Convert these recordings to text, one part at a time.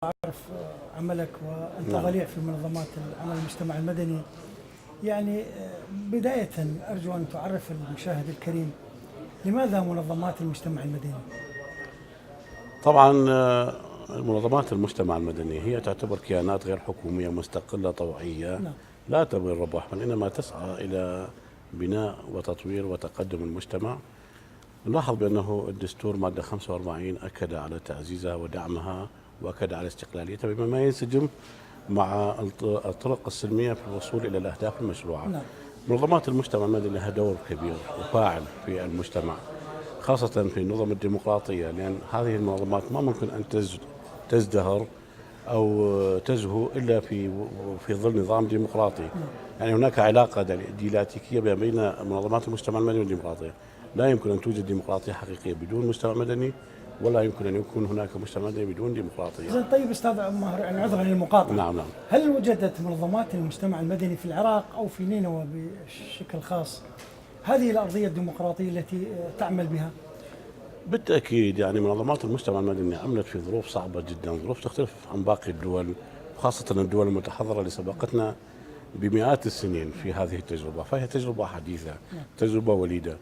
أعرف عملك وأنت نعم. ضليع في منظمات العمل المجتمع المدني. يعني بداية أرجو أن تعرف المشاهد الكريم لماذا منظمات المجتمع المدني؟ طبعا منظمات المجتمع المدني هي تعتبر كيانات غير حكومية مستقلة طوعية نعم. لا تبغي الربح، بل إنما تسعى إلى بناء وتطوير وتقدم المجتمع. نلاحظ بأنه الدستور مادة 45 أكد على تعزيزها ودعمها، وأكد على استقلاليتها بما ينسجم مع الطرق السلمية في الوصول إلى الأهداف المشروعة. نعم. منظمات المجتمع المدني لها دور كبير وفاعل في المجتمع، خاصة في النظم الديمقراطية، لأن هذه المنظمات ما ممكن أن تزدهر أو تزهو إلا في ظل نظام ديمقراطي. يعني هناك علاقة ديالكتيكية بين منظمات المجتمع المدني والديمقراطية. لا يمكن أن توجد ديمقراطية حقيقية بدون مجتمع مدني، ولا يمكن أن يكون هناك مجتمع مدني بدون ديمقراطية. زين، طيب أستاذ ماهر، يعني عذرا للمقاطعة. نعم نعم. هل وجدت منظمات المجتمع المدني في العراق أو في نينوى بشكل خاص هذه الأرضية الديمقراطية التي تعمل بها؟ بالتأكيد، يعني منظمات المجتمع المدني عملت في ظروف صعبة جدا، ظروف تختلف عن باقي الدول، خاصة الدول المتحضرة اللي سبقتنا بمئات السنين في هذه التجربة، فهي تجربة حديثة، تجربة وليدة.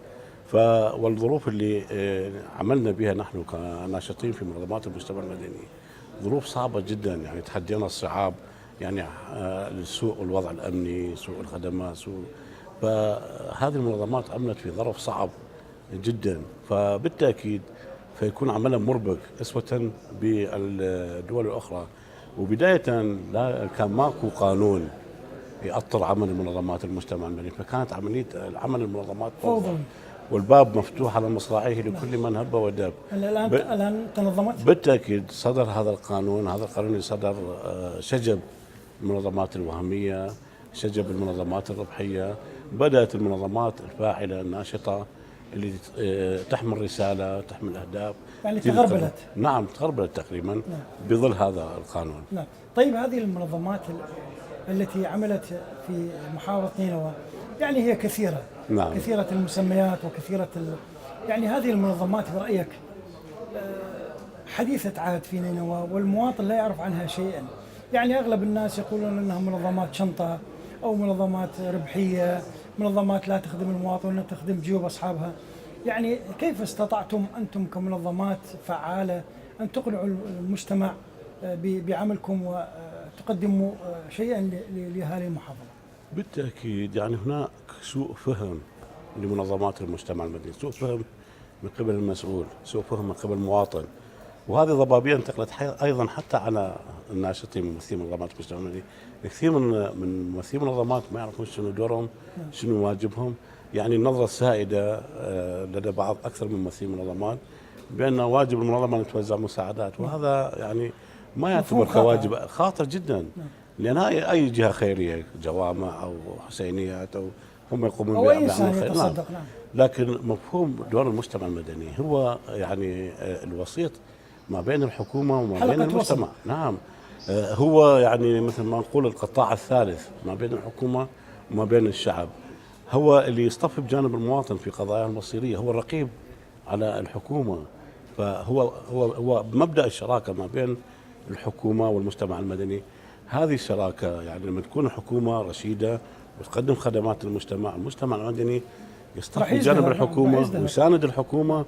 والظروف اللي عملنا بها نحن كناشطين في منظمات المجتمع المدني ظروف صعبة جدا، يعني تحدينا الصعاب، يعني سوء الوضع الأمني، سوء الخدمات، فهذه المنظمات عملت في ظرف صعب جدا، فبالتأكيد فيكون عملا مربك أسوة بالدول الأخرى. وبداية لا كان ماكو قانون يأطر عمل المنظمات المجتمع المدني، فكانت عملية عمل المنظمات فوضى، والباب مفتوح على مصراعيه لكل من هب ودب. الآن تنظمت؟ بالتأكيد صدر هذا القانون، اللي صدر شجب المنظمات الوهمية، شجب المنظمات الربحية. بدأت المنظمات الفاعلة الناشطة اللي تحمل رسالة، تحمل أهداف، يعني تغربلت. نعم تغربلت تقريبا. نعم. بظل هذا القانون. نعم. طيب هذه المنظمات التي عملت في محافظة نينوى يعني هي كثيرة. نعم. كثيرة المسميات وكثيرة يعني هذه المنظمات برأيك حديثة عهد في نينوى والمواطن لا يعرف عنها شيئا. يعني أغلب الناس يقولون أنها منظمات شنطة أو منظمات ربحية، منظمات لا تخدم المواطن ولا تخدم جيوب أصحابها. يعني كيف استطعتم أنتم كمنظمات فعالة أن تقنعوا المجتمع بعملكم وتقدموا شيئا لأهالي المحافظة؟ بالتأكيد، يعني هناك سوء فهم لمنظمات المجتمع المدني، سوء فهم من قبل المسؤول، سوء فهم من قبل المواطن، وهذه ضبابية انتقلت أيضا حتى على الناشطين ممثلين منظمات المجتمع المدني. كثير من ممثلين منظمات ما يعرفون شنو دورهم، شنو واجبهم. يعني النظرة السائدة لدى بعض أكثر من ممثلين منظمات بأن واجب المنظمة أن توزع مساعدات، وهذا يعني ما يعتبر كواجب، خاطر جدا. لأن هاي أي جهة خيرية، جوامع أو حسينيات أو هم يقومون بأعمال خير. نعم. لكن مفهوم دور المجتمع المدني هو يعني الوسيط ما بين الحكومة وما بين المجتمع. وسط. نعم. هو يعني مثل ما نقول القطاع الثالث ما بين الحكومة وما بين الشعب، هو اللي يصطف بجانب المواطن في قضايا المصيرية، هو الرقيب على الحكومة. فهو مبدأ الشراكة ما بين الحكومة والمجتمع المدني. هذه الشراكة يعني لما تكون الحكومة رشيدة وتقدم خدمات للمجتمع، المجتمع المدني يصطف بجانب الحكومة ويساند الحكومة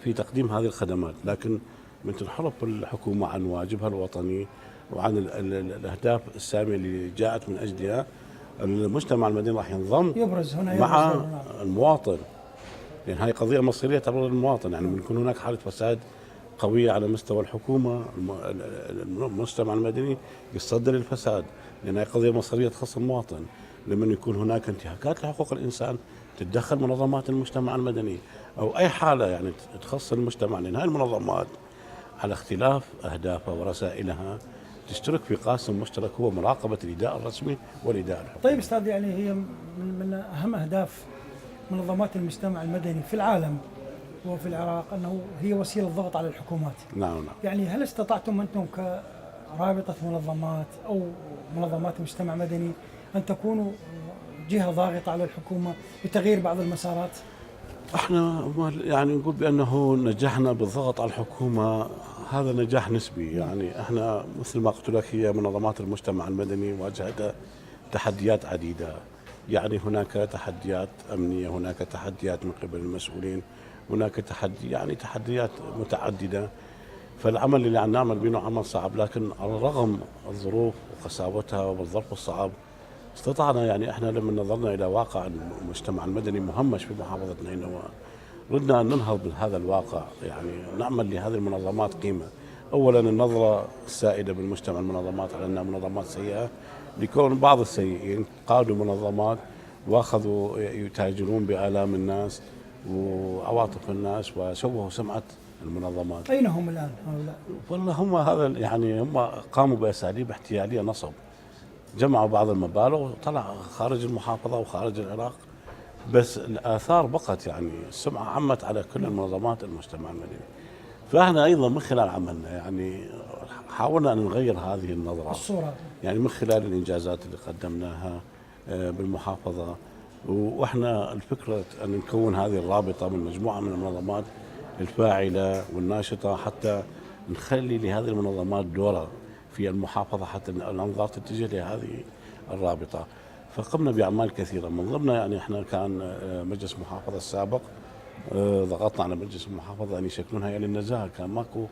في تقديم هذه الخدمات. لكن من تنحرف الحكومة عن واجبها الوطني وعن الأهداف السامية اللي جاءت من أجلها، المجتمع المدني راح ينضم مع المواطن، لأن هاي قضية مصيرية تبرر المواطن. يعني بيكون هناك حالة فساد قوية على مستوى الحكومة، المجتمع المدني يصدر الفساد، لأن هاي قضية مصيرية تخص المواطن. لما يكون هناك انتهاكات لحقوق الإنسان تتدخل منظمات المجتمع المدني أو أي حالة يعني تخص المجتمع، لأن هاي المنظمات على اختلاف أهدافها ورسائلها تشترك في قاسم مشترك هو مراقبة الإداء الرسمي والإداء الحكومي. طيب أستاذ، يعني هي من أهم أهداف منظمات المجتمع المدني في العالم وفي العراق أنه هي وسيلة ضغط على الحكومات. نعم نعم. يعني هل استطعتم أنتم كرابطة منظمات أو منظمات مجتمع مدني أن تكونوا جهة ضاغطة على الحكومة بتغيير بعض المسارات؟ احنا يعني نقول بانه نجحنا بالضغط على الحكومه، هذا نجاح نسبي. يعني احنا مثل ما قلت لك هي منظمات المجتمع المدني واجهت تحديات عديده، يعني هناك تحديات امنيه، هناك تحديات من قبل المسؤولين، هناك تحديات متعدده. فالعمل اللي عم نعمل به عمل صعب، لكن على الرغم الظروف وقساوتها والظرف الصعب استطعنا، يعني احنا لما نظرنا الى واقع المجتمع المدني مهمش في محافظه نينوى ردنا ان ننهض بهذا الواقع، يعني نعمل لهذه المنظمات قيمه. اولا النظره السائده بالمجتمع المنظمات على انها منظمات سيئه، لكون بعض السيئين قادوا منظمات واخذوا يتاجرون بآلام الناس وعواطف الناس وشوهوا سمعه المنظمات. أين هم الآن هؤلاء؟ والله هم هذا يعني هم قاموا باساليب احتياليه نصب، جمعوا بعض المبالغ وطلع خارج المحافظه وخارج العراق، بس الاثار بقت، يعني السمعه عمت على كل المنظمات المجتمع المدني. فاحنا ايضا من خلال عملنا يعني حاولنا ان نغير هذه النظره الصورة يعني من خلال الانجازات اللي قدمناها بالمحافظه. واحنا الفكره ان نكون هذه الرابطه من مجموعه من المنظمات الفاعله والناشطه، حتى نخلي لهذه المنظمات دورها في المحافظه، حتى الانظار تتجه لهذه الرابطه. فقمنا باعمال كثيره، من ضمنها يعني احنا كان مجلس المحافظه السابق ضغطنا على مجلس المحافظه ان يشكلون هيئه للنزاهه، كان ماكو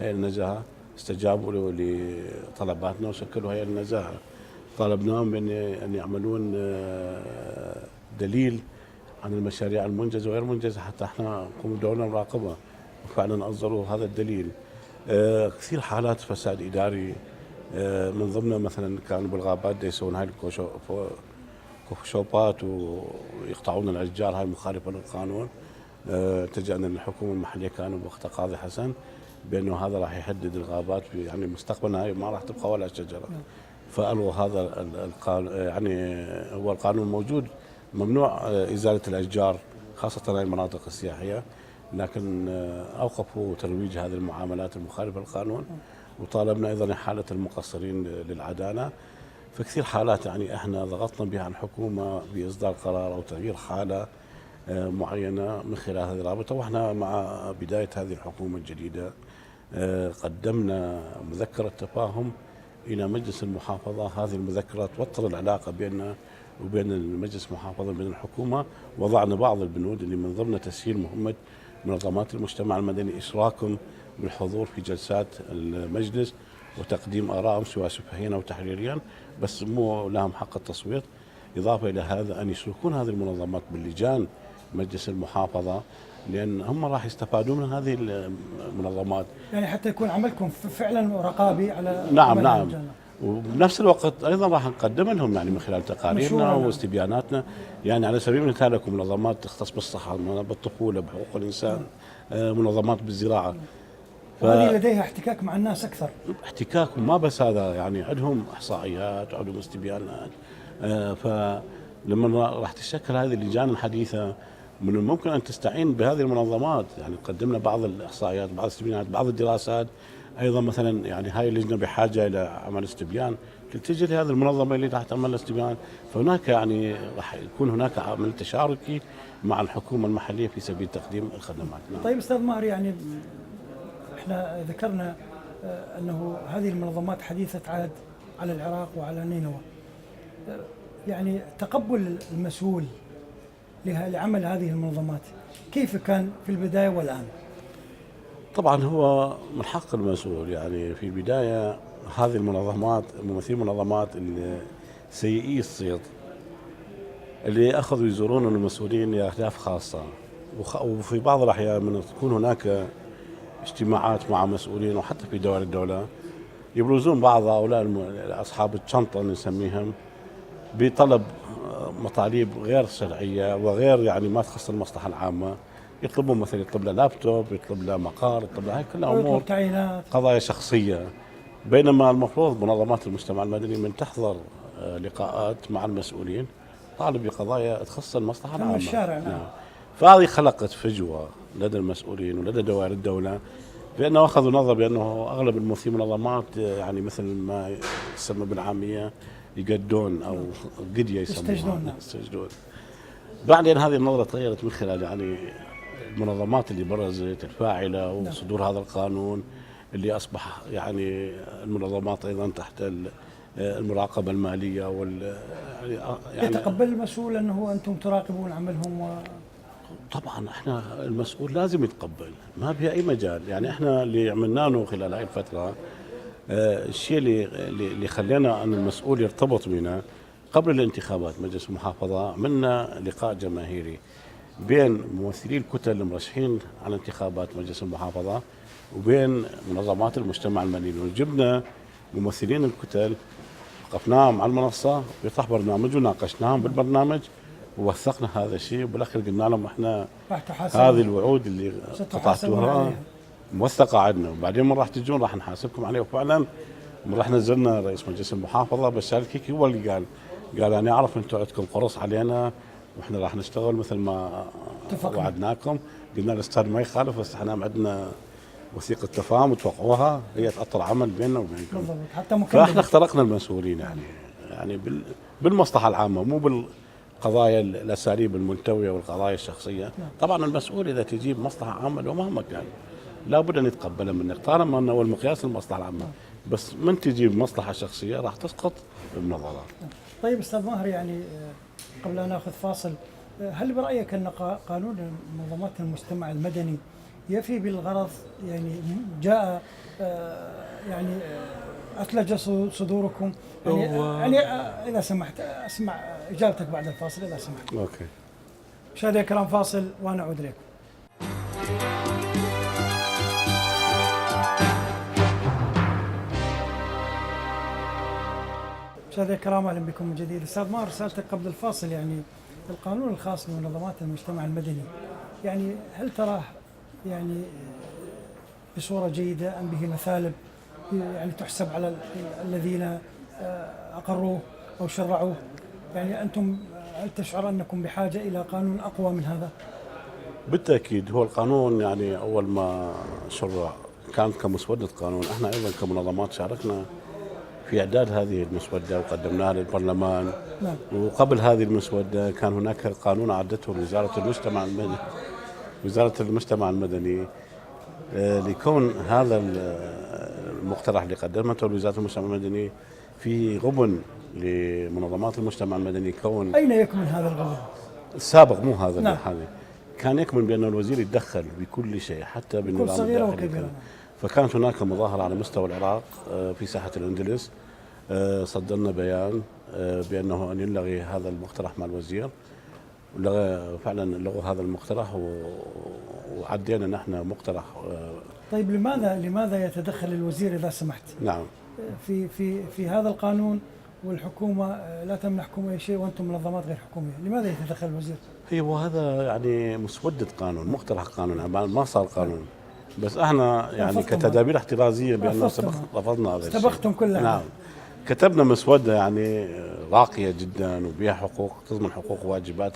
هيئه للنزاهه، استجابوا لطلباتنا وشكلوا هيئه للنزاهه. طالبناهم بان يعملون دليل عن المشاريع المنجزه وغير المنجزه حتى احنا نقوم بدورنا نراقبها، وفعلا اصدروا هذا الدليل. كثير حالات فساد اداري، من ضمنها مثلا كانوا بالغابات يسوون هاي الكوفشوبات ويقطعون الاشجار هاي مخالفه للقانون. التجأنا للحكومه المحليه، كانوا بوقتها قاضي حسن بانه هذا راح يهدد الغابات، يعني مستقبلا هاي ما راح تبقى ولا شجره. فالغوا هذا القانون، يعني هو القانون موجود ممنوع ازاله الاشجار خاصه هاي المناطق السياحيه، لكن اوقفوا ترويج هذه المعاملات المخالفه للقانون. وطالبنا ايضا احاله المقصرين للعداله. فكثير حالات يعني احنا ضغطنا بها على الحكومه باصدار قرار او تغيير حاله معينه من خلال هذه الرابطه. واحنا مع بدايه هذه الحكومه الجديده قدمنا مذكره تفاهم الى مجلس المحافظه. هذه المذكره توطر العلاقه بيننا وبين المجلس المحافظه بين الحكومه. وضعنا بعض البنود اللي من ضمنها تسهيل مهمه منظمات المجتمع المدني، اشراكهم بالحضور في جلسات المجلس وتقديم ارائهم سواء شفهيا او تحريريا، بس مو لهم حق التصويت. اضافه الى هذا ان يشركون هذه المنظمات باللجان مجلس المحافظه، لان هم راح يستفادون من هذه المنظمات. يعني حتى يكون عملكم فعلا رقابي على نعم عمل نعم. الجنة. وبنفس الوقت ايضا راح نقدم لهم يعني من خلال تقاريرنا مشورة. واستبياناتنا، يعني على سبيل المثال لكم منظمات تختص بالصحه، بالطفوله، بحقوق الانسان، منظمات بالزراعه. وهذه لديها احتكاك مع الناس اكثر. احتكاك، وما بس هذا، يعني عندهم احصائيات وعندهم استبيانات. فلما راح تشكل هذه اللجان الحديثه من الممكن ان تستعين بهذه المنظمات. يعني قدمنا بعض الاحصائيات، بعض الاستبيانات، بعض الدراسات. ايضا مثلا يعني هاي اللجنه بحاجه الى عمل استبيان، تلتجئ لهذه المنظمه اللي راح تعمل استبيان. فهناك يعني راح يكون هناك عمل تشاركي مع الحكومه المحليه في سبيل تقديم الخدمات. طيب استاذ ماهر، يعني احنا ذكرنا انه هذه المنظمات حديثه عهد على العراق وعلى نينوى. يعني تقبل المسؤول لعمل هذه المنظمات كيف كان في البدايه والان؟ طبعا هو من حق المسؤول، يعني في البدايه هذه المنظمات ممثلي منظمات سيئي الصيد اللي اخذوا يزورون المسؤولين لاهداف خاصه، وفي بعض الاحيان من تكون هناك اجتماعات مع مسؤولين وحتى في دوائر الدوله يبرزون بعض هؤلاء اصحاب الشنطه نسميهم بطلب مطالب غير شرعيه وغير يعني ما تخص المصلحه العامه. يطلبون مثلا، يطلب له لابتوب، يطلب له مقار، يطلب له هاي كلها امور قضايا شخصيه. بينما المفروض منظمات المجتمع المدني من تحضر لقاءات مع المسؤولين طالب بقضايا تخص المصلحه العامه. الشارع. نعم. فهذه خلقت فجوه لدى المسؤولين ولدى دوائر الدوله، لانه اخذوا نظره بانه اغلب الممثلين منظمات يعني مثل ما يسمى بالعاميه يقدون او قديه يسمونها، يستجدون. بعدين هذه النظرة تغيرت من خلال يعني المنظمات اللي برزت الفاعلة وصدور هذا القانون اللي أصبح يعني المنظمات أيضا تحت المراقبة المالية يعني يتقبل المسؤول أنه أنتم تراقبون عملهم طبعا احنا المسؤول لازم يتقبل، ما في اي مجال. يعني احنا اللي عملناه خلال هاي الفتره الشيء اللي خلينا ان المسؤول يرتبط بنا قبل الانتخابات مجلس المحافظه، عملنا لقاء جماهيري بين ممثلي الكتل المرشحين على انتخابات مجلس المحافظه وبين منظمات المجتمع المدني، وجبنا ممثلين الكتل وقفناهم على المنصه بيطرح برنامج وناقشناهم بالبرنامج ووثقنا هذا الشيء، وبالاخير قلنا لهم احنا هذه الوعود اللي قطعتوها موثقه عندنا، وبعدين من راح تجون راح نحاسبكم عليه. وفعلا من راح نزلنا رئيس مجلس المحافظه بشار الكيكي هو اللي قال انا اعرف انتم عندكم قرص علينا واحنا راح نشتغل مثل ما وعدناكم. قلنا الاستاذ ما يخالف، بس احنا عندنا وثيقه تفاهم وتوقعوها هي تاطر عمل بيننا وبينكم. بالضبط، حتى فاحنا اخترقنا المسؤولين يعني بالمصلحه العامه، مو بالقضايا الاساليب الملتويه والقضايا الشخصيه. طبعا المسؤول اذا تجيب مصلحه عامه لو مهما كان لابد ان يتقبلها منك طالما انه هو المقياس المصلحه العامه، بس من تجيب مصلحه شخصيه راح تسقط بنظرات. طيب استاذ ماهر، يعني قبل ان ناخذ فاصل، هل برايك ان قانون منظمات المجتمع المدني يفي بالغرض؟ يعني جاء يعني اثلج صدوركم يعني اذا سمحت اسمع اجابتك بعد الفاصل اذا سمحت. اوكي مشاهدينا الكرام، فاصل ونعود اليكم. مشاهدينا الكرام، اهلا بكم من جديد. استاذ ماهر، سالتك قبل الفاصل يعني القانون الخاص بمنظمات المجتمع المدني، يعني هل تراه يعني بصوره جيده ام به مثالب يعني تحسب على الذين اقروه او شرعوه؟ يعني انتم هل تشعر انكم بحاجه الى قانون اقوى من هذا؟ بالتاكيد هو القانون يعني اول ما شرع كان كمسوده قانون، احنا ايضا كمنظمات شاركنا في إعداد هذه المسودة وقدمناها للبرلمان. نعم. وقبل هذه المسودة كان هناك قانون أعدته وزارة المجتمع المدني لكون هذا المقترح اللي قدمته وزارة المجتمع المدني في غبن لمنظمات المجتمع المدني. كون أين يكمن هذا الغبن؟ السابق مو هذا. نعم. كان يكمن بأن الوزير يتدخل بكل شيء حتى بالنظام كل صغيرة وكبيرة. فكانت هناك مظاهرة على مستوى العراق في ساحة الأندلس، صدرنا بيان بأنه أن يلغي هذا المقترح مع الوزير، فعلا لغوا هذا المقترح وعدينا نحن مقترح. طيب لماذا يتدخل الوزير إذا سمحت؟ نعم. في هذا القانون والحكومة لا تمنحكم أي شيء وأنتم منظمات غير حكومية، لماذا يتدخل الوزير؟ وهذا يعني مسودة قانون، مقترح قانون، ما صار قانون، بس احنا يعني كتدابير احترازيه بانه رفضنا هذا الشيء. استبقتم كلها. نعم. كتبنا مسوده يعني راقيه جدا وبها حقوق تضمن حقوق وواجبات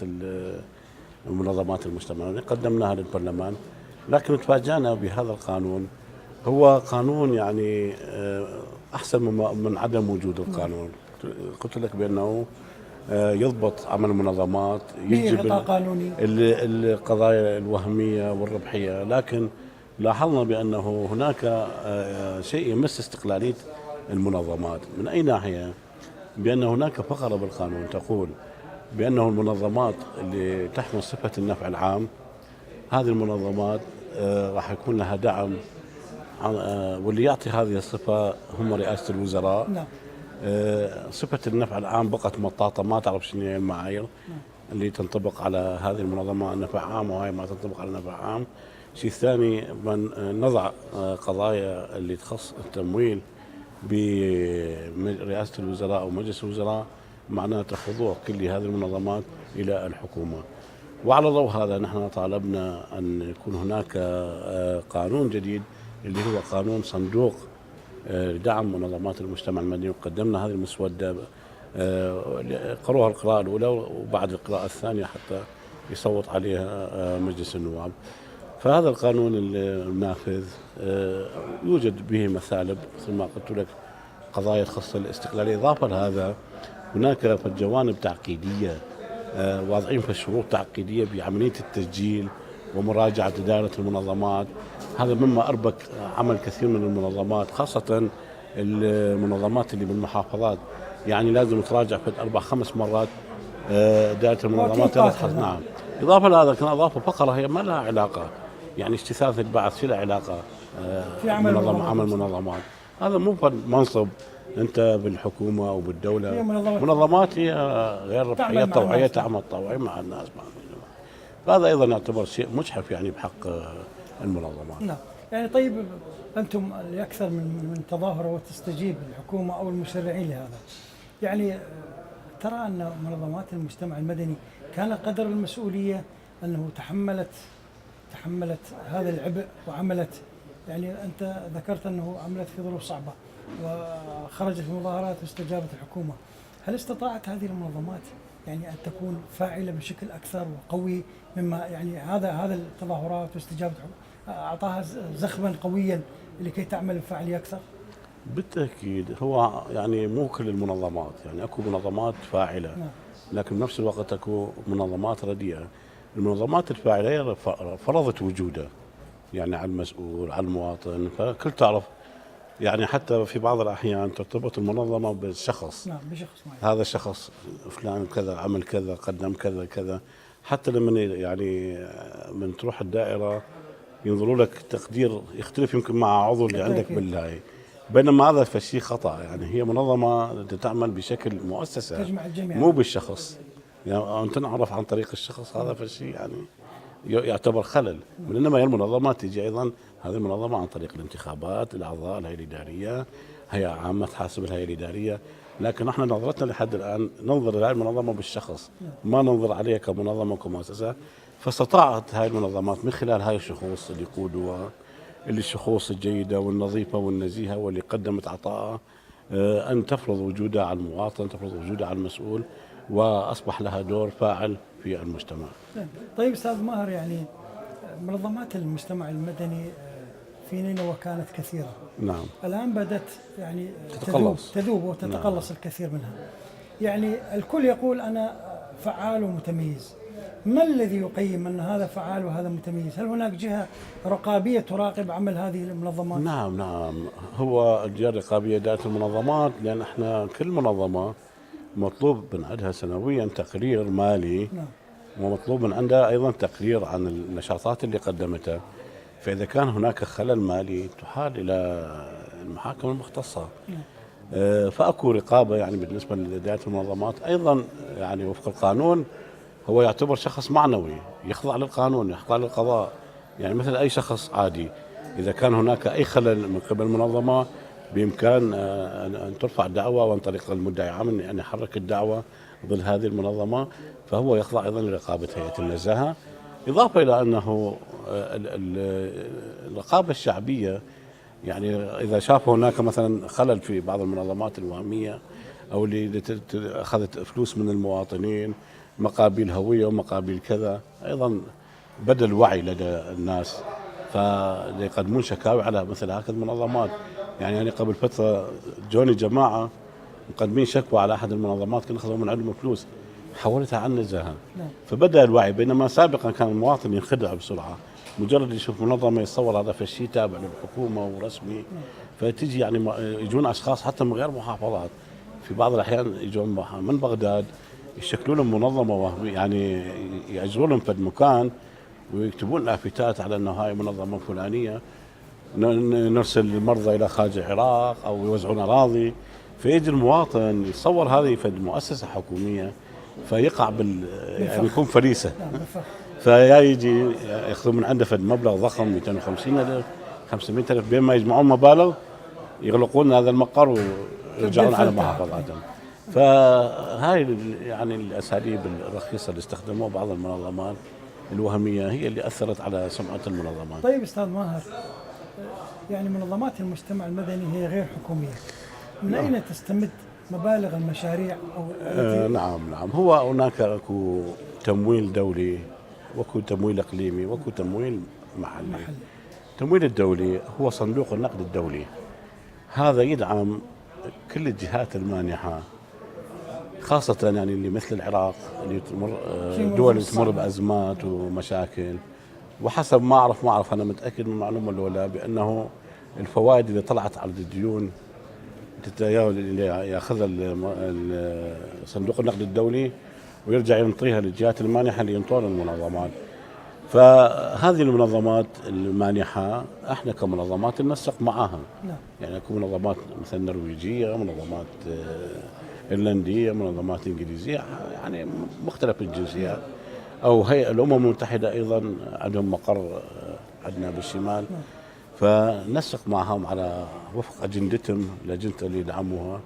المنظمات المجتمع، قدمناها للبرلمان، لكن تفاجأنا بهذا القانون. هو قانون يعني احسن من عدم وجود القانون. قلت لك بانه يضبط عمل المنظمات، يجب القضايا الوهميه والربحيه، لكن لاحظنا بأنه هناك شيء يمس استقلالية المنظمات. من أي ناحية؟ بأن هناك فقرة بالقانون تقول بأنه المنظمات اللي تحمل صفة النفع العام، هذه المنظمات راح يكون لها دعم، واللي يعطي هذه الصفة هم رئاسة الوزراء. نعم. صفة النفع العام بقت مطاطة، ما تعرف شنو هي المعايير اللي تنطبق على هذه المنظمة النفع عام وهي ما تنطبق على نفع عام. شيء ثاني، من نضع قضايا اللي تخص التمويل برئاسة الوزراء أو مجلس الوزراء، معناته خضوع كل هذه المنظمات إلى الحكومة. وعلى ضوء هذا نحن طالبنا أن يكون هناك قانون جديد اللي هو قانون صندوق دعم منظمات المجتمع المدني، وقدمنا هذه المسودة قروها القراءة الأولى وبعد القراءة الثانية حتى يصوت عليها مجلس النواب. فهذا القانون النافذ يوجد به مثالب مثل ما قلت لك، قضايا تخص الاستقلالية. إضافة لهذا هناك جوانب تعقيدية واضعين في شروط تعقيدية بعملية التسجيل ومراجعة إدارة المنظمات. هذا مما أربك عمل كثير من المنظمات، خاصة المنظمات اللي بالمحافظات، يعني لازم تراجع في 4-5 مرات إدارة المنظمات 3. نعم. إضافة لهذا كان أضافوا فقرة هي ما لها علاقة، يعني استثاثة البعث شو لها علاقة في عمل منظمات. هذا مو منصب أنت بالحكومة أو بالدولة. هي منظمات هي غير ربحية طوعية، تعمل طوعية مع الناس. فهذا أيضا يعتبر شيء مجحف يعني بحق المنظمات. نعم. يعني طيب، أنتم لأكثر من تظاهرة وتستجيب الحكومة أو المشرعين لهذا، يعني ترى أن منظمات المجتمع المدني كان قدر المسؤولية أنه تحملت هذا العبء وعملت، يعني أنت ذكرت أنه عملت في ظروف صعبة وخرجت المظاهرات واستجابت الحكومة. هل استطاعت هذه المنظمات يعني أن تكون فاعلة بشكل أكثر وقوي مما يعني هذا التظاهرات واستجابة أعطاها زخما قويا لكي تعمل بفاعلية أكثر؟ بالتأكيد. هو يعني مو كل المنظمات، يعني أكو منظمات فاعلة، لكن بنفس الوقت أكو منظمات رديئة. المنظمات الفاعلة فرضت وجودها يعني على المسؤول، على المواطن، فكل تعرف يعني حتى في بعض الأحيان ترتبط المنظمة بالشخص. نعم، بشخص معين. هذا الشخص فلان كذا، عمل كذا، قدم كذا كذا. حتى لما يعني من تروح الدائرة ينظروا لك تقدير يختلف يمكن مع عضو اللي عندك بالهاي، بينما هذا فشي خطأ. يعني هي منظمة تعمل بشكل مؤسسة تجمع الجميع، مو بالشخص. يعني أنت نعرف عن طريق الشخص، هذا فشي يعني يعتبر خلل. بينما هي المنظمات تجي أيضا، هذه المنظمة عن طريق الانتخابات، الأعضاء الهيئة الإدارية، هيئة عامة تحاسب الهيئة الإدارية. لكن احنا نظرتنا لحد الآن ننظر لهذه المنظمة بالشخص، ما ننظر عليها كمنظمة وكمؤسسة. فاستطاعت هاي المنظمات من خلال هاي الشخوص اللي يقودوها، اللي الشخوص الجيدة والنظيفة والنزيهة واللي قدمت عطاءها، أن تفرض وجودها على المواطن، تفرض وجودها على المسؤول، وأصبح لها دور فاعل في المجتمع. طيب أستاذ ماهر، يعني منظمات المجتمع المدني في نينوى كانت كثيرة. نعم. الآن بدأت يعني تذوب وتتقلص. نعم. الكثير منها. يعني الكل يقول أنا فعال ومتميز. ما الذي يقيم أن هذا فعال وهذا متميز؟ هل هناك جهة رقابية تراقب عمل هذه المنظمات؟ نعم. هو الجهة الرقابية إدارة المنظمات، لأن احنا كل منظمة مطلوب من عندها سنويا تقرير مالي. نعم. ومطلوب من عندها أيضا تقرير عن النشاطات اللي قدمتها. فإذا كان هناك خلل مالي تحال إلى المحاكم المختصة. فأكو رقابة يعني بالنسبة لإدارة المنظمات. أيضا يعني وفق القانون هو يعتبر شخص معنوي، يخضع للقانون، يخضع للقضاء، يعني مثل أي شخص عادي. إذا كان هناك أي خلل من قبل المنظمة بإمكان أن ترفع دعوة، وعن طريق المدعي عام أن يحرك الدعوة ضد هذه المنظمة. فهو يخضع أيضا لرقابة هيئة النزاهة. إضافة إلى أنه الرقابة الشعبية، يعني إذا شافوا هناك مثلا خلل في بعض المنظمات الوهمية أو اللي أخذت فلوس من المواطنين، مقابل هوية ومقابل كذا، أيضا بدأ الوعي لدى الناس فيقدمون شكاوي على مثل هكذا المنظمات. يعني قبل فترة جوني جماعة مقدمين شكوى على أحد المنظمات كنا أخذوا من عندهم فلوس، حولتها عن نزاهة. فبدأ الوعي، بينما سابقا كان المواطن ينخدع بسرعة، مجرد يشوف منظمة يتصور هذا فشي تابع للحكومة ورسمي. فتجي يعني يجون أشخاص حتى من غير محافظات، في بعض الأحيان يجون من بغداد يشكلوا لهم منظمة وهمية، يعني يعزلوا لهم في المكان ويكتبون لافتات على أنه هاي منظمة فلانية، نرسل المرضى إلى خارج العراق أو يوزعون أراضي. فيجي المواطن يتصور هذه في مؤسسة حكومية فيقع يعني يكون فريسة. فيا يجي ياخذون من عنده فد مبلغ ضخم 250,000 500,000، بين ما يجمعون مبالغ يغلقون هذا المقر ويرجعون على محافظاتهم. فهاي يعني الأساليب الرخيصة اللي استخدموها بعض المنظمات الوهمية هي اللي أثرت على سمعة المنظمات. طيب أستاذ ماهر، يعني منظمات المجتمع المدني هي غير حكومية، من أين تستمد مبالغ المشاريع أو نعم. هو هناك أكو تمويل دولي، وكو تمويل إقليمي، وكو تمويل محلي. التمويل الدولي هو صندوق النقد الدولي، هذا يدعم كل الجهات المانحة خاصة يعني اللي مثل العراق اللي تمر في دول اللي تمر صعبة. بأزمات ومشاكل. وحسب ما أعرف أنا متأكد من المعلومة الأولى بأنه الفوائد اللي طلعت على الديون تتجاوز اللي ياخذها صندوق النقد الدولي ويرجع ينطيها للجهات المانحة اللي ينطون المنظمات. فهذه المنظمات المانحة احنا كمنظمات ننسق معها، نعم. يعني كمنظمات مثل نرويجية، منظمات ايرلندية، منظمات انجليزية، يعني مختلف الجنسيات، او هيئة الامم المتحدة ايضا عندهم مقر عندنا بالشمال. نعم. فنسق معهم على وفق اجندتهم، الاجنده اللي يدعموها،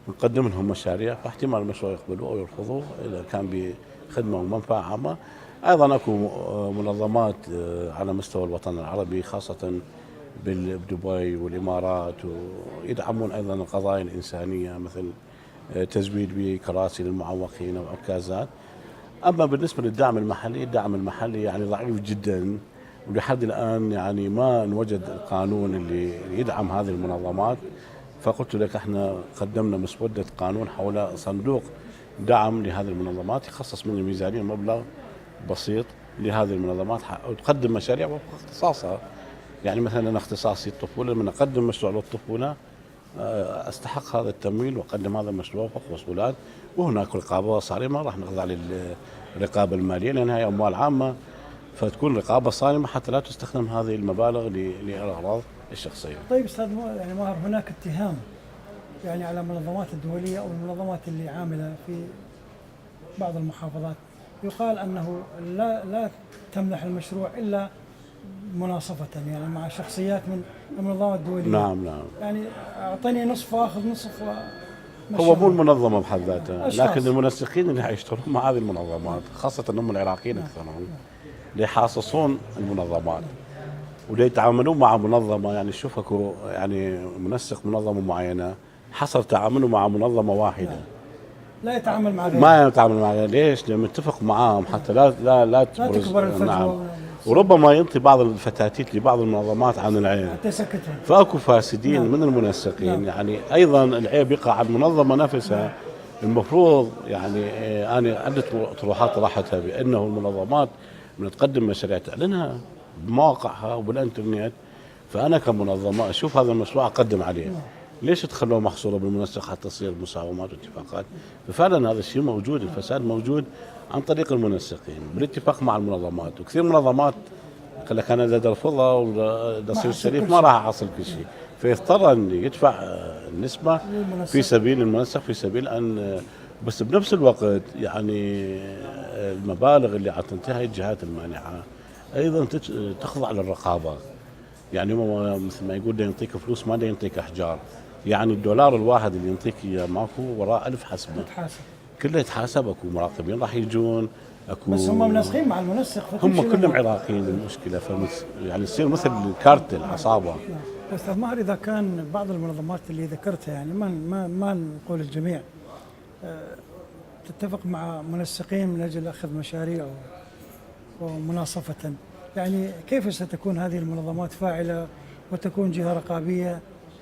ونقدم لهم مشاريع، فاحتمال المشروع يقبلوه او يرفضوه اذا كان بخدمه ومنفعه عامه. ايضا اكو منظمات على مستوى الوطن العربي خاصه بدبي والامارات، ويدعمون ايضا القضايا الانسانيه مثل تزويد بكراسي للمعوقين او عكازات. اما بالنسبه للدعم المحلي، الدعم المحلي يعني ضعيف جدا، ولحد الان يعني ما نوجد القانون اللي يدعم هذه المنظمات. فقلت لك احنا قدمنا مسوده قانون حول صندوق دعم لهذه المنظمات يخصص من الميزانيه مبلغ بسيط لهذه المنظمات وتقدم مشاريع وفق اختصاصها. يعني مثلا انا اختصاصي الطفوله، من اقدم مشروع للطفوله استحق هذا التمويل واقدم هذا المشروع وفق مسؤولات، وهناك رقابه صارمه راح نخضع للرقابه الماليه لانها هي اموال عامه، فتكون رقابه صارمه حتى لا تستخدم هذه المبالغ للاغراض الشخصيه. طيب استاذ يعني ماهر، هناك اتهام يعني على المنظمات الدوليه او المنظمات اللي عامله في بعض المحافظات، يقال انه لا تمنح المشروع الا مناصفه، يعني مع شخصيات من المنظمات الدوليه. نعم. يعني اعطيني نصف واخذ نصف هو مو المنظمة بحد ذاتها، أشخاص. لكن المنسقين اللي حيشتغلون مع هذه المنظمات خاصة هم العراقيين أكثرهم اللي يحاصصون المنظمات واللي يتعاملون مع منظمة. يعني شوف اكو يعني منسق منظمة معينة حصل تعامله مع منظمة واحدة، لا يتعامل مع غيره، ما يتعامل مع غيره. ليش؟ لأن متفق معاهم حتى لا تكبر الفجوه. نعم. وربما ينطي بعض الفتاتيت لبعض المنظمات عن العين، تسكتهم. فاكو فاسدين نعم. من المنسقين. نعم. يعني ايضا العيب يقع على المنظمه نفسها. المفروض يعني انا عده طروحات طرحتها بانه المنظمات من تقدم مشاريع تعلنها بمواقعها وبالانترنت، فانا كمنظمه اشوف هذا المشروع اقدم عليه. ليش تخلوه محصوره بالمنسق حتى تصير مساومات واتفاقات؟ ففعلا هذا الشيء موجود، الفساد موجود عن طريق المنسقين بالاتفاق مع المنظمات. وكثير منظمات قال لك انا اذا ارفضها ولا اصير شريك ما راح احصل كل شيء، فيضطر ان يدفع النسبه في سبيل المنسق، في سبيل ان بس بنفس الوقت يعني المبالغ اللي عم تنتهي الجهات المانحه ايضا تخضع للرقابه. يعني هو مثل ما يقول ده ينطيك فلوس ما ده ينطيك احجار. يعني الدولار الواحد اللي ينطيك اياه ماكو وراه 1000 حسبه، كله يتحاسب. اكو مراقبين راح يجون، اكو بس هم منسقين مع المنسق، هم كلهم عراقيين. المشكله يعني تصير مثل كارتل عصابه. استاذ ماهر، اذا كان بعض المنظمات اللي ذكرتها، يعني ما نقول الجميع، تتفق مع منسقين من اجل اخذ مشاريع ومناصفه، يعني كيف ستكون هذه المنظمات فاعله وتكون جهه رقابيه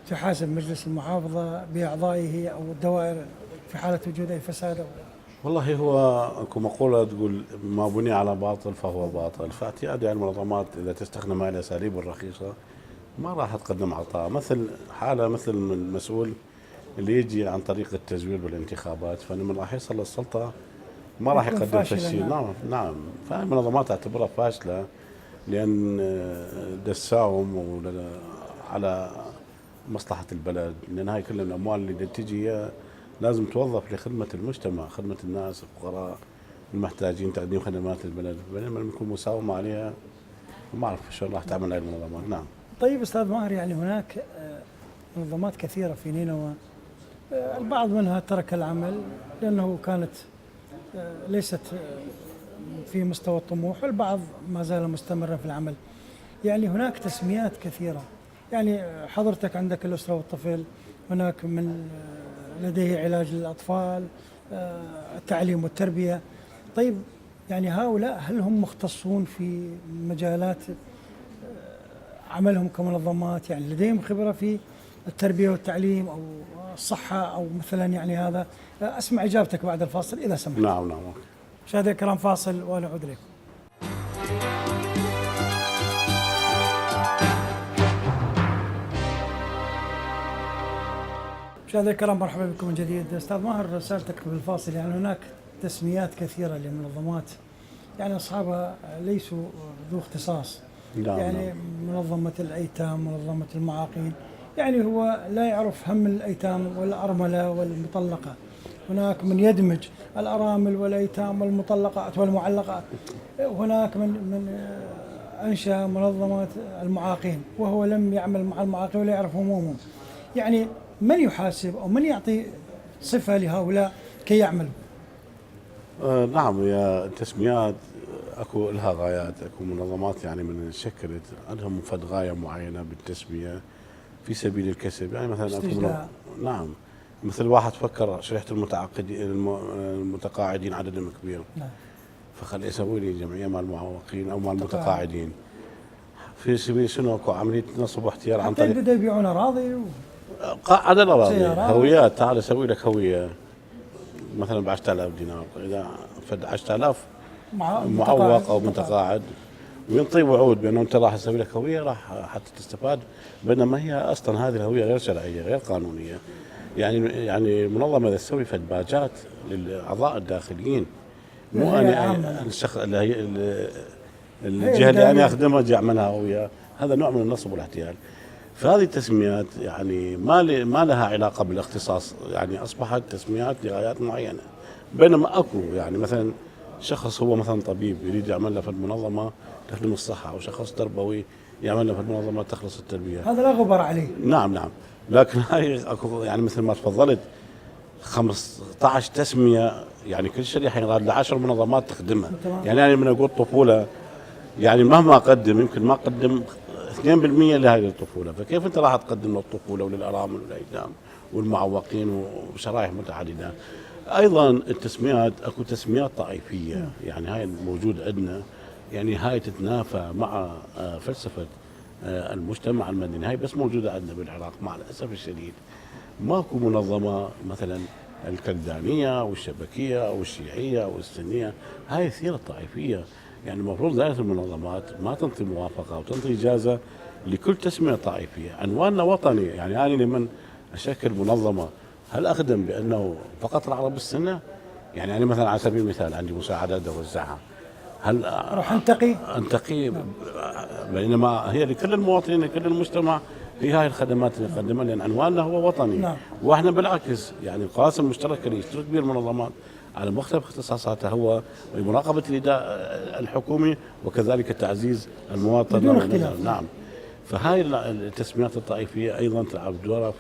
تحاسب مجلس المحافظه باعضائه او الدوائر في حاله وجود اي فساد؟ والله هو اكو مقوله تقول ما بني على باطل فهو باطل. فاعتياد يعني المنظمات اذا تستخدم هاي الاساليب الرخيصه ما راح تقدم عطاء. مثل حاله مثل المسؤول اللي يجي عن طريق التزوير بالانتخابات، فلما راح يصل للسلطه ما راح يقدم شيء. نعم. فالمنظمات اعتبرها فاشله لان تساوم على مصلحه البلد، لان هاي كل الاموال اللي تجي لازم توظف لخدمة المجتمع، خدمة الناس الفقراء المحتاجين، تقديم خدمات البلد. بينما لما يكون مساومة عليها ما أعرف شلون راح تعمل هاي المنظمات. نعم. طيب أستاذ ماهر، يعني هناك منظمات كثيرة في نينوى، البعض منها ترك العمل لأنه كانت ليست في مستوى الطموح، والبعض ما زال مستمرا في العمل. يعني هناك تسميات كثيرة، يعني حضرتك عندك الأسرة والطفل، هناك من لديه علاج للأطفال، التعليم والتربية. طيب يعني هؤلاء هل هم مختصون في مجالات عملهم كمنظمات؟ يعني لديهم خبرة في التربية والتعليم أو الصحة أو مثلا يعني هذا. أسمع إجابتك بعد الفاصل إذا سمحت. نعم نعم. مشاهدينا الكرام فاصل ونعود إليكم. مشاهدينا الكرام مرحبا بكم من جديد. أستاذ ماهر، سألتك قبل الفاصل يعني هناك تسميات كثيرة لمنظمات يعني أصحابها ليسوا ذو اختصاص. نعم يعني نعم. منظمة الأيتام، منظمة المعاقين، يعني هو لا يعرف هم الأيتام والأرملة والمطلقة. هناك من يدمج الأرامل والأيتام والمطلقات والمعلقات. هناك من أنشأ منظمة المعاقين وهو لم يعمل مع المعاقين ولا يعرف همومهم. يعني من يحاسب أو من يعطي صفة لهؤلاء كي يعملوا؟ نعم، يا التسميات اكو لها غايات، اكو منظمات يعني من شكلت عندهم فد غايه معينه بالتسميه في سبيل الكسب. يعني مثلا نعم، مثل واحد فكر شريحه المتقاعدين عددهم كبير، نعم، فخل يسوي لي جمعيه مال المعوقين او مال المتقاعدين في سبيل شنو؟ اكو عمليه نصب واحتيال عن طريق بدأ يبيعون اراضي عدد اراضي، هويات. تعال اسوي لك هويه مثلا ب 10000 دينار، اذا فد 10000 معوق او متقاعد، وينطي وعود بانه انت راح تسوي لك هويه راح حتى تستفاد، بينما هي اصلا هذه الهويه غير شرعيه غير قانونيه. يعني المنظمه اذا تسوي فد باجات للاعضاء الداخليين، مو انا الجهه اللي انا اخدمها اجي اعملها هويه، هذا نوع من النصب والاحتيال. فهذه التسميات يعني ما لها علاقه بالاختصاص، يعني اصبحت تسميات لغايات معينه. بينما اكو يعني مثلا شخص هو مثلا طبيب يريد يعمل له في المنظمه تخدم الصحه، او شخص تربوي يعمل له في المنظمه تخلص التربيه، هذا لا غبار عليه. نعم نعم. لكن هاي اكو يعني مثل ما تفضلت 15 تسميه، يعني كل شريحه ينغاد ل 10 منظمات تخدمها. يعني انا من اقول طفوله، يعني مهما اقدم يمكن ما اقدم 2% لهذه الطفوله، فكيف انت راح تقدم للطفوله وللارامل والايتام والمعوقين وشرائح متعدده؟ ايضا التسميات اكو تسميات طائفيه، يعني هاي موجود عندنا، يعني هاي تتنافى مع فلسفه المجتمع المدني. هاي بس موجوده عندنا بالعراق مع الاسف الشديد. ماكو منظمه مثلا الكلدانيه والشبكيه او الشيعيه او السنيه، هاي سيره طائفيه. يعني المفروض دائره المنظمات ما تنطي موافقه وتنطي اجازه لكل تسميه طائفيه. عنواننا وطني، يعني انا لمن اشكل منظمه هل اخدم بانه فقط العرب السنه؟ يعني انا مثلا على سبيل المثال عندي مساعدات اوزعها، هل راح انتقي بينما هي لكل المواطنين لكل المجتمع في هاي الخدمات اللي نقدمها، لان عنواننا هو وطني. نعم. واحنا بالعكس يعني القواسم المشتركه اللي يشترك بها المنظمات على مختلف اختصاصاتها هو مراقبه الاداء الحكومي وكذلك تعزيز المواطن بدون اختلاف. نعم. فهاي التسميات الطائفيه ايضا تلعب دورها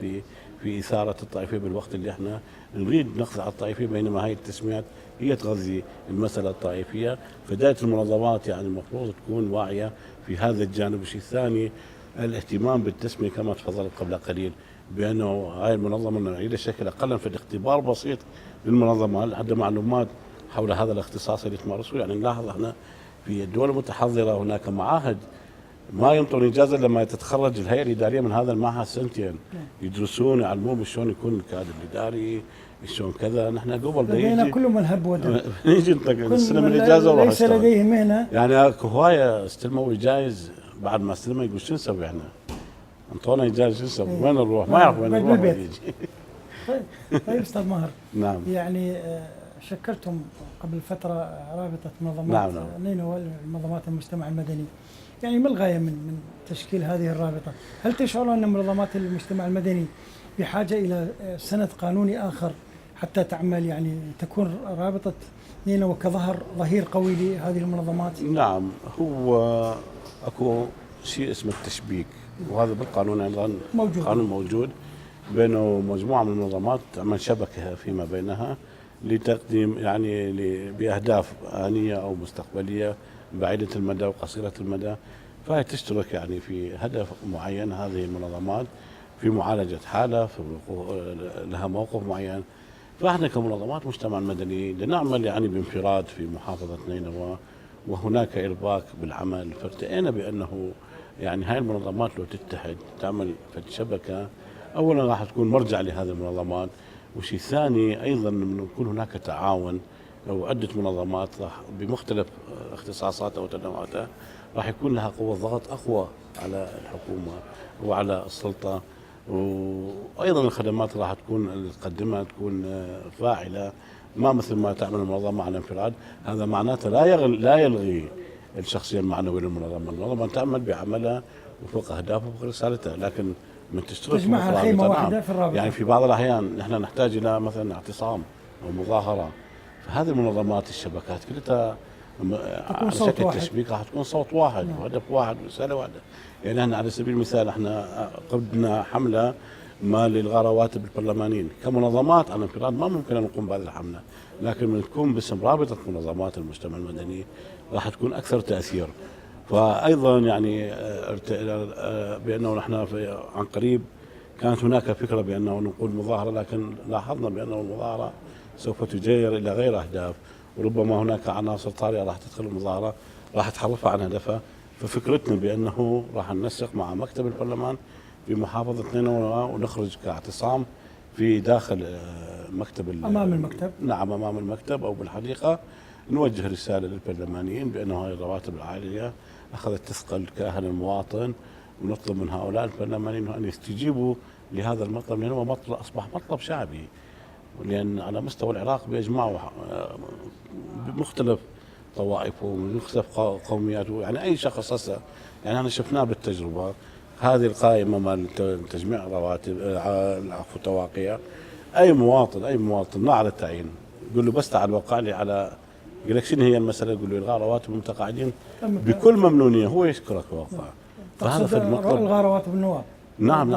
في اثاره الطائفيه بالوقت اللي احنا نريد نقضي على الطائفيه، بينما هاي التسميات هي تغذي المساله الطائفيه. فدائره المنظمات يعني المفروض تكون واعيه في هذا الجانب. الشيء الثاني الاهتمام بالتسميه كما تفضلت قبل قليل، بانه هاي المنظمه نريد شكل اقلا في الاختبار بسيط للمنظمه لحد معلومات حول هذا الاختصاص اللي تمارسه. يعني نلاحظ احنا في الدول المتحضره هناك معاهد ما ينطون اجازه لما تتخرج الهيئه الاداريه من هذا المعهد سنتين، يدرسون يعلمون شلون يكون الكادر الاداري، شلون كذا. نحن قبل لدينا كل من هب ودب نيجي نستلم الاجازه وراح ليس لديه مهنه. يعني اكو هوايه استلموا الجائز بعد ما استلموا يقول شو نسوي احنا؟ انطونا اجازه شو نسوي؟ وين نروح؟ ما يعرف وين نروح وين يجي. طيب استاذ ماهر، نعم يعني شكلتم قبل فتره رابطه منظمات نعم. نينوى منظمات المجتمع المدني، يعني ما الغايه من تشكيل هذه الرابطه؟ هل تشعرون ان منظمات المجتمع المدني بحاجه الى سند قانوني اخر حتى تعمل، يعني تكون رابطه نينوى ظهير قوي لهذه المنظمات؟ نعم، هو اكو شيء اسمه التشبيك، وهذا بالقانون ايضا قانون موجود بينه مجموعه من المنظمات تعمل شبكه فيما بينها لتقديم يعني باهداف انيه او مستقبليه بعيده المدى وقصيره المدى. فهي تشترك يعني في هدف معين هذه المنظمات في معالجه حاله، في لها موقف معين. فاحنا كمنظمات مجتمع مدني لنعمل يعني بانفراد في محافظه نينوى، وهناك ارباك بالعمل. فارتئينا بانه يعني هاي المنظمات لو تتحد تعمل شبكه اولا راح تكون مرجع لهذه المنظمات، وشيء ثاني ايضا انه يكون هناك تعاون وعدة منظمات راح بمختلف اختصاصاتها وتنوعاتها راح يكون لها قوة ضغط أقوى على الحكومة وعلى السلطة، وأيضا الخدمات راح تكون اللي تقدمها تكون فاعلة، ما مثل ما تعمل المنظمة على انفراد. هذا معناته لا يلغي الشخصية المعنوية للمنظمة. المنظمة تعمل بعملها وفق أهدافها وفق رسالتها، لكن من تشتغل تجمعها خيمة واحدة في الرابطة. يعني في بعض الأحيان نحن نحتاج إلى مثلا اعتصام أو مظاهرة، فهذه المنظمات الشبكات كلها على شكل تشبيك راح تكون صوت واحد وهدف واحد ورسالة واحدة. يعني احنا على سبيل المثال احنا قدنا حملة ما لإلغاء رواتب البرلمانيين كمنظمات على انفراد، ما ممكن أن نقوم بهذه الحملة، لكن من تكون باسم رابطة منظمات المجتمع المدني راح تكون أكثر تأثير. فأيضا يعني بأنه نحن عن قريب كانت هناك فكرة بأنه نقول مظاهرة، لكن لاحظنا بأنه المظاهرة سوف تجير إلى غير أهداف، وربما هناك عناصر طارئة راح تدخل المظاهرة راح تحرفها عن هدفها. ففكرتنا بأنه راح ننسق مع مكتب البرلمان في محافظة نينوى ونخرج كاعتصام في داخل مكتب أمام المكتب. نعم أمام المكتب أو بالحديقة، نوجه رسالة للبرلمانيين بأنه هذه الرواتب العالية أخذت تثقل كاهل المواطن، ونطلب من هؤلاء البرلمانيين أن يستجيبوا لهذا المطلب، لأنه مطلب أصبح مطلب شعبي، لأن على مستوى العراق بيجمعوا بمختلف طوائفه ومختلف قومياته. يعني أي شخص هسه يعني أنا شفناه بالتجربة، هذه القائمة مال تجميع رواتب العفو تواقيع، أي مواطن ما على التعيين يقول له بس تعال وقع لي على، يقول لك شنو هي المسألة؟ يقول له إلغاء رواتب المتقاعدين بكل ممنونية، هو يشكرك وقع. فهذا في المطلب إلغاء رواتب النواب. نعم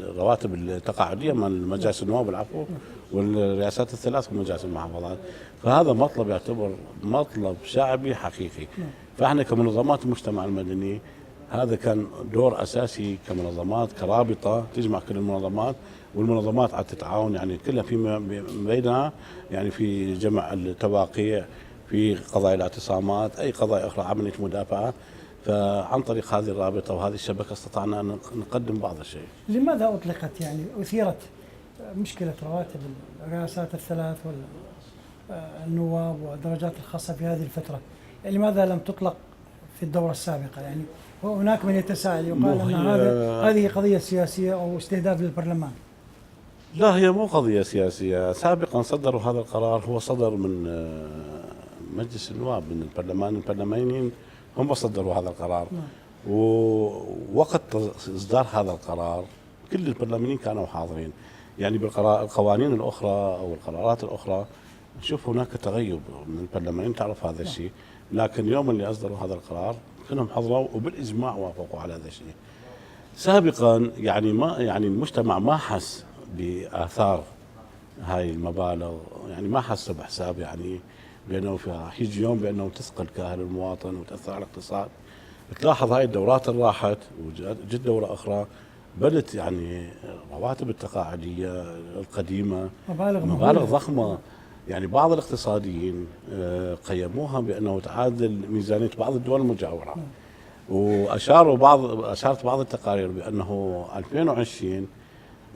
الرواتب التقاعدية مال مجالس النواب والعفو والرئاسات الثلاث ومجالس المحافظات، فهذا مطلب يعتبر مطلب شعبي حقيقي. فاحنا كمنظمات المجتمع المدني هذا كان دور اساسي كمنظمات كرابطه تجمع كل المنظمات، والمنظمات عاد تتعاون يعني كلها فيما بينها، يعني في جمع التواقيع، في قضايا الاعتصامات، اي قضايا اخرى، عمليه مدافعه. فعن طريق هذه الرابطه وهذه الشبكه استطعنا ان نقدم بعض الشيء. لماذا اطلقت يعني اثيرت مشكله رواتب الرئاسات الثلاث والنواب والدرجات الخاصه في هذه الفتره؟ يعني لماذا لم تطلق في الدوره السابقه؟ يعني هناك من يتساءل يقال ان هذه قضيه سياسيه او استهداف للبرلمان. لا، هي مو قضيه سياسيه. سابقا صدروا هذا القرار، هو صدر من مجلس النواب، من البرلمانيين هم صدروا هذا القرار. ووقت اصدار هذا القرار كل البرلمانيين كانوا حاضرين. يعني بالقوانين الاخرى او القرارات الاخرى نشوف هناك تغيب من البرلمانيين، تعرف هذا الشيء، لكن اليوم اللي اصدروا هذا القرار كلهم حضروا وبالاجماع وافقوا على هذا الشيء. سابقا يعني المجتمع ما حس باثار هاي المبالغ، يعني ما حس بحساب يعني بانه راح يجي يوم بانه تثقل كاهل المواطن وتاثر على الاقتصاد. تلاحظ هاي الدورات اللي راحت وجت دوره اخرى بدت يعني رواتب التقاعديه القديمه مبالغ ضخمه. يعني بعض الاقتصاديين قيموها بانه تعادل ميزانيه بعض الدول المجاوره، واشارت بعض التقارير بانه 2020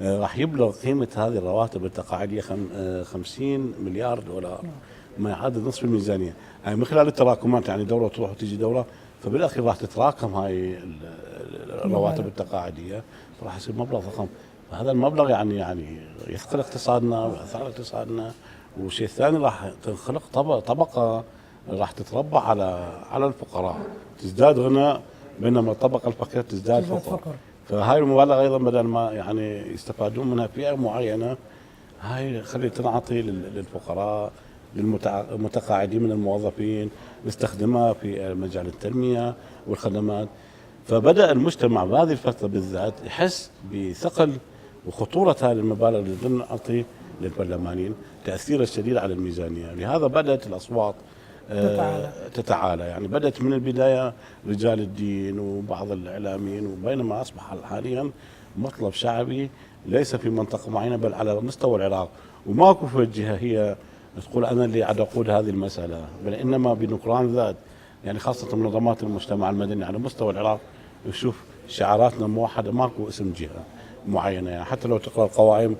راح يبلغ قيمه هذه الرواتب التقاعديه 50 مليار دولار، ما يعادل نصف الميزانيه. يعني من خلال التراكمات، يعني دوره تروح وتيجي دوره، فبالاخير راح تتراكم هاي الرواتب التقاعديه، فراح يصير مبلغ ضخم. فهذا المبلغ يعني يثقل اقتصادنا ويأثر على اقتصادنا. والشيء الثاني راح تنخلق طبقه راح تتربع على الفقراء، تزداد غنى، بينما الطبقه الفقيره تزداد فقر. فهاي المبالغه ايضا بدل ما يعني يستفادون منها فئه معينه، هاي خلي تنعطي للفقراء، للمتقاعدين من الموظفين، نستخدمها في مجال التنميه والخدمات. فبدأ المجتمع بهذه الفترة بالذات يحس بثقل وخطورة هذه المبالغ اللي نعطي للبرلمانيين، تأثيرها الشديد على الميزانية. لهذا بدأت الأصوات تتعالى. يعني بدأت من البداية رجال الدين وبعض الإعلاميين، وبينما أصبح حاليا مطلب شعبي ليس في منطقة معينة بل على مستوى العراق. وماكو في جهة هي تقول أنا اللي عاد أقود هذه المسألة، بل إنما بنكران ذات، يعني خاصة منظمات المجتمع المدني على مستوى العراق يشوف شعاراتنا موحدة، ماكو اسم جهة. معينه، يعني حتى لو تقرا القوائم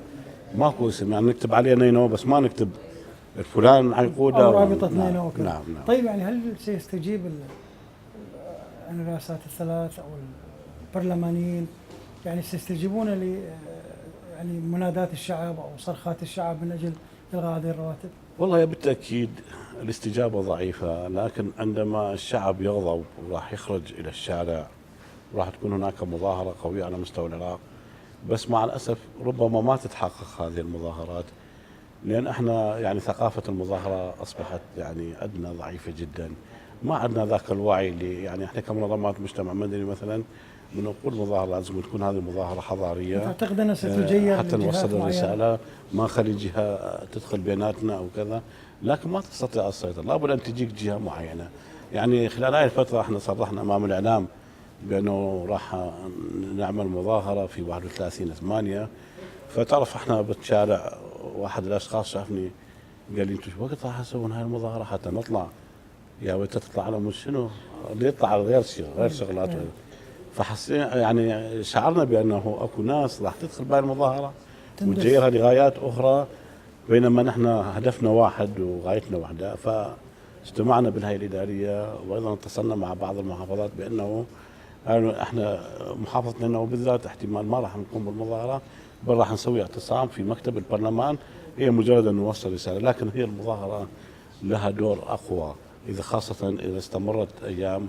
ماكو اسم، يعني نكتب عليه نينو بس ما نكتب الفلان عقوده او رابطه نعم نينو وكذا. نعم نعم. طيب يعني هل سيستجيب يعني الرئاسات الثلاث او البرلمانيين، يعني سيستجيبون ل يعني منادات الشعب او صرخات الشعب من اجل الغاء هذه الرواتب؟ والله بالتاكيد الاستجابه ضعيفه، لكن عندما الشعب يغضب وراح يخرج الى الشارع راح تكون هناك مظاهره قويه على مستوى العراق. بس مع الاسف ربما ما تتحقق هذه المظاهرات، لان احنا يعني ثقافه المظاهره اصبحت يعني عندنا ضعيفه جدا. ما عندنا ذاك الوعي اللي يعني احنا كمنظمات مجتمع مدني مثلا بنقول مظاهره لازم تكون هذه مظاهره حضاريه، تعتقد انها ستجير حتى لجهات نوصل معينه؟ الرساله، ما نخلي جهه تدخل بيناتنا او كذا، لكن ما تستطيع السيطره، لابد ان تجيك جهه معينه. يعني خلال هاي الفتره احنا صرحنا امام الاعلام بانه راح نعمل مظاهره في 31/8. فتعرف احنا بالشارع واحد الاشخاص شافني قال لي انتم شو وقت راح تسوون هاي المظاهره حتى نطلع؟ يا ويت تطلع على مش شنو؟ اللي يطلع على غير شغلات. فحسينا يعني شعرنا بانه اكو ناس راح تدخل بهاي المظاهره وتجيرها لغايات اخرى، بينما نحن هدفنا واحد وغايتنا واحده. فاجتمعنا بالهيئه الاداريه وايضا اتصلنا مع بعض المحافظات بانه احنا محافظتنا انه بالذات احتمال ما راح نقوم بالمظاهره، بل راح نسوي اعتصام في مكتب البرلمان. هي مجرد ان نوصل رساله، لكن هي المظاهره لها دور اقوى اذا خاصه اذا استمرت ايام،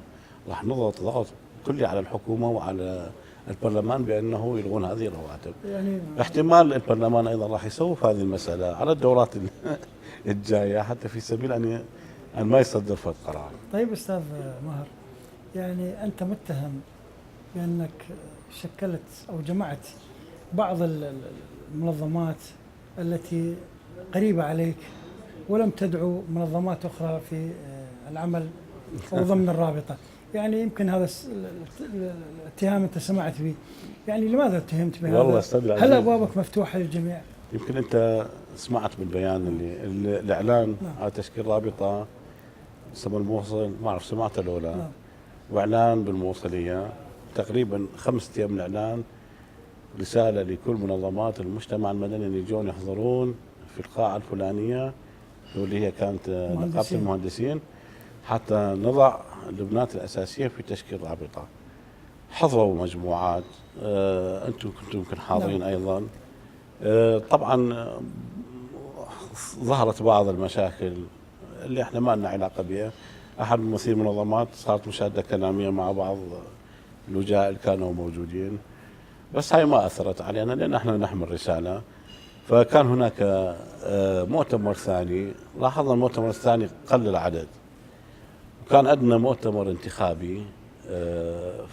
راح نضغط ضغط كلي على الحكومه وعلى البرلمان بانه يلغون هذه الرواتب. يعني احتمال البرلمان ايضا راح يسوف هذه المساله على الدورات الجايه حتى في سبيل ان ما يصدر فد قرار. طيب استاذ ماهر، يعني انت متهم بانك شكلت او جمعت بعض المنظمات التي قريبه عليك ولم تدعو منظمات اخرى في العمل او ضمن الرابطه، يعني يمكن هذا الاتهام انت سمعت به، يعني لماذا اتهمت بهذا؟ والله استاذ هل ابوابك مفتوحه للجميع؟ يمكن انت سمعت بالبيان اللي الاعلان على تشكيل رابطه اسمها الموصل، ما اعرف سمعته لو لا. واعلان بالموصليه تقريبا 5 ايام من الاعلان رساله لكل منظمات المجتمع المدني ان يجون يحضرون في القاعه الفلانيه واللي هي كانت نقابه المهندسين حتى نضع اللبنات الاساسيه في تشكيل رابطه. حضروا مجموعات، انتم كنتم يمكن حاضرين ايضا. طبعا ظهرت بعض المشاكل اللي احنا ما لنا علاقه بها. احد ممثلي المنظمات صارت مشاده كلاميه مع بعض الوجهاء اللي كانوا موجودين، بس هاي ما اثرت علينا لان احنا نحمل رساله. فكان هناك مؤتمر ثاني، لاحظنا المؤتمر الثاني قل العدد، وكان عندنا مؤتمر انتخابي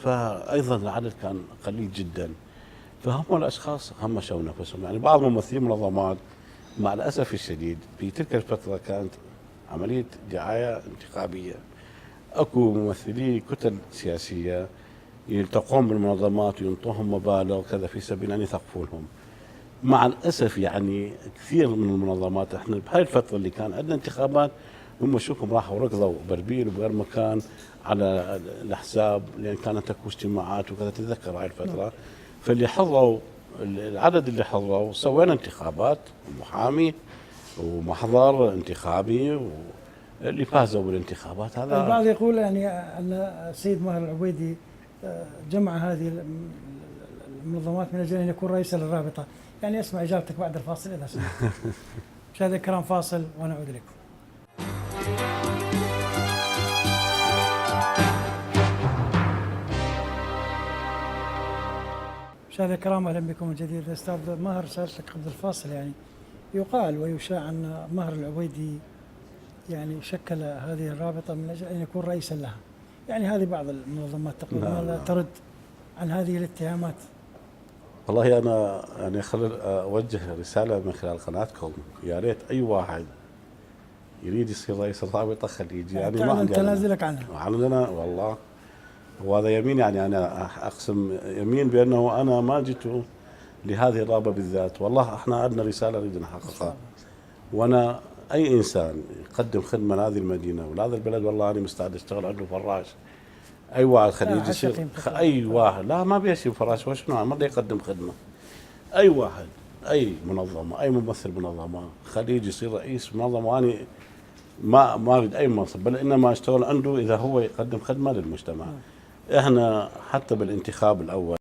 فايضا العدد كان قليل جدا. فهم الاشخاص همشوا نفسهم، يعني بعض ممثلي المنظمات مع الاسف الشديد في تلك الفتره كانت عمليه دعايه انتخابيه. اكو ممثلي كتل سياسيه يلتقون بالمنظمات وينطوهم مبالغ وكذا في سبيل ان يثقفونهم. مع الاسف يعني كثير من المنظمات احنا بهاي الفتره اللي كان عندنا انتخابات هم شوفهم راحوا ركضوا بربيل وبغير مكان على الاحزاب، لان كانت اكو اجتماعات وكذا، تتذكر هاي الفتره. فاللي حضروا العدد اللي حضروا سوينا انتخابات محامي ومحضر انتخابي واللي فازوا بالانتخابات. هذا البعض يقول يعني ان السيد ماهر العبيدي جمع هذه المنظمات من اجل ان يكون رئيسا للرابطه، يعني اسمع اجابتك بعد الفاصل اذا سمحت. مشاهدينا الكرام فاصل ونعود اليكم. مشاهدينا الكرام اهلا بكم من جديد. استاذ ماهر سالتك قبل الفاصل، يعني يقال ويشاع ان ماهر العبيدي يعني شكل هذه الرابطه من اجل ان يكون رئيسا لها، يعني هذه بعض المنظمات تقول. ماذا ترد عن هذه الاتهامات؟ والله انا يعني خليني اوجه رساله من خلال قناتكم، يا ريت اي واحد يريد يصير رئيس الرابطه خليه يجي، يعني ما عندي تنازلك عنها. عندنا والله، وهذا يمين، يعني انا اقسم يمين بانه انا ما جيت لهذه الرابطه بالذات. والله احنا عندنا رساله نريد نحققها، وانا اي انسان يقدم خدمه لهذه المدينه ولهذا البلد والله انا مستعد اشتغل عنده فراش. اي واحد خليه يجي يصير اي واحد، لا ما بيشي فراش وشنو ما بده يقدم خدمه، اي واحد، اي منظمه، اي ممثل منظمه خليجي يصير رئيس منظمه، واني ما اريد اي منصب، بل انما اشتغل عنده اذا هو يقدم خدمه للمجتمع. احنا حتى بالانتخاب الاول